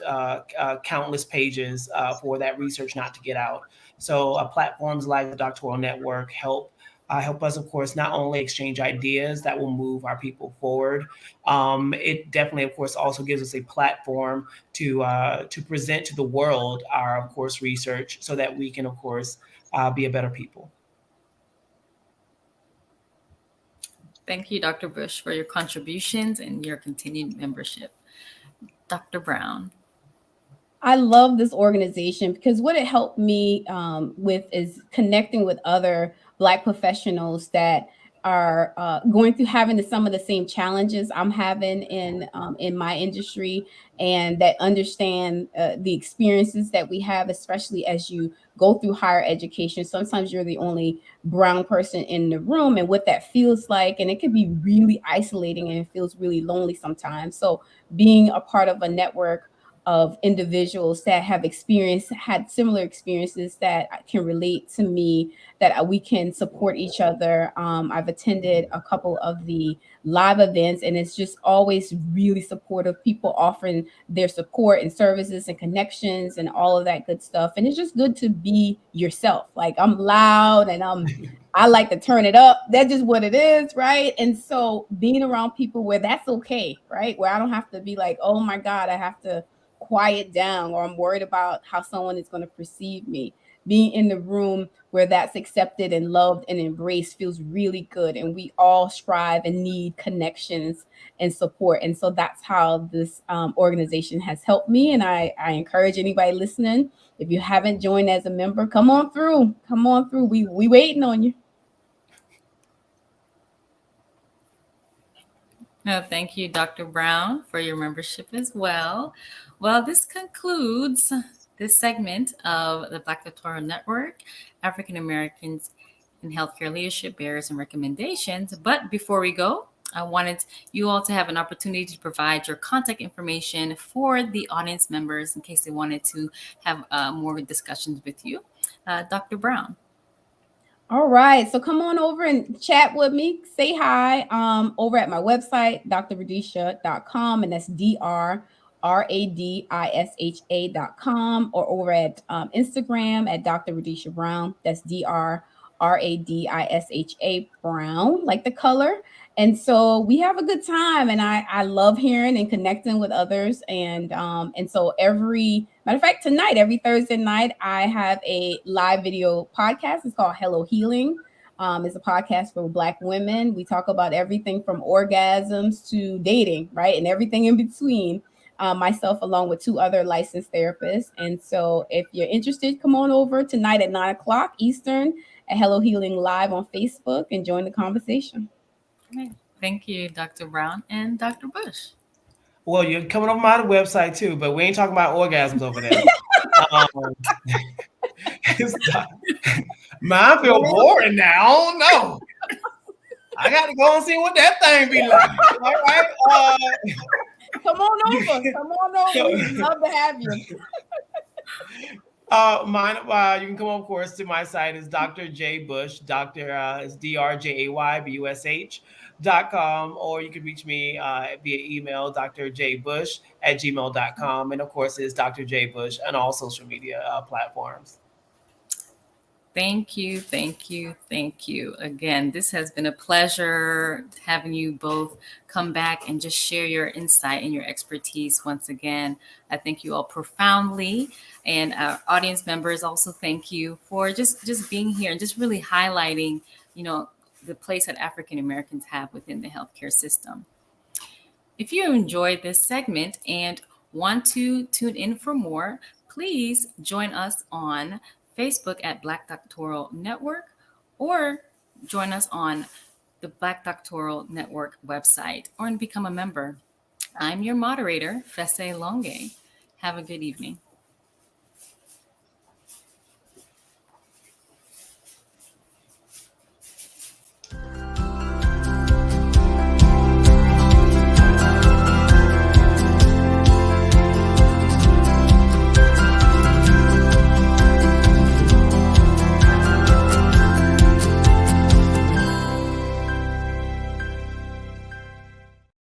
countless pages for that research not to get out. So platforms like the Doctoral Network help us, of course, not only exchange ideas that will move our people forward. It definitely, of course, also gives us a platform to present to the world our, of course, research so that we can, of course, be a better people. Thank you, Dr. Bush, for your contributions and your continued membership. Dr. Brown. I love this organization because what it helped me with is connecting with other Black professionals that are going through having some of the same challenges I'm having in my industry, and that understand the experiences that we have, especially as you go through higher education. Sometimes you're the only brown person in the room, and what that feels like, and it can be really isolating and it feels really lonely sometimes. So being a part of a network of individuals that have had similar experiences that can relate to me, that we can support each other. I've attended a couple of the live events, and it's just always really supportive, people offering their support and services and connections and all of that good stuff. And it's just good to be yourself. Like, I'm loud and I like to turn it up. That's just what it is, right? And so being around people where that's okay, right? Where I don't have to be like, oh my God, I have to quiet down, or I'm worried about how someone is going to perceive me. Being in the room where that's accepted and loved and embraced feels really good. And we all strive and need connections and support. And so that's how this organization has helped me. And I encourage anybody listening, if you haven't joined as a member, come on through. Come on through. We waiting on you. No, thank you, Dr. Brown, for your membership as well. Well, this concludes this segment of the Black Doctoral Network, African Americans in Healthcare Leadership, Barriers and Recommendations. But before we go, I wanted you all to have an opportunity to provide your contact information for the audience members in case they wanted to have more discussions with you. Dr. Brown. All right. So come on over and chat with me. Say hi over at my website, drradisha.com, and that's DRRADISHA.com, or over at Instagram at Dr. Radisha Brown. That's DRRADISHA Brown, like the color. And so we have a good time, and I love hearing and connecting with others. And so every matter of fact, tonight, every Thursday night, I have a live video podcast. It's called Hello Healing. It's a podcast for Black women. We talk about everything from orgasms to dating, right? And everything in between. Myself, along with 2 other licensed therapists. And so if you're interested, come on over tonight at 9:00 Eastern at Hello Healing Live on Facebook and join the conversation. Okay. Thank you, Dr. Brown and Dr. Bush. Well, you're coming over my website too, but we ain't talking about orgasms over there. Man, I feel boring now. Oh no. I got to go and see what that thing be like. All right. Come on over. We'd love to have you. Mine, you can come, of course, to my site is Dr. J Bush. Doctor is DRJAYBUSH.com, or you can reach me via email, drjbush@gmail.com. And of course, it's Dr. J Bush on all social media platforms. Thank you. Again, this has been a pleasure having you both come back and just share your insight and your expertise once again. I thank you all profoundly. And our audience members also thank you for just being here and just really highlighting, the place that African Americans have within the healthcare system. If you enjoyed this segment and want to tune in for more, please join us on Facebook at Black Doctoral Network, or join us on the Black Doctoral Network website, or become a member. I'm your moderator, Fesse Longe. Have a good evening.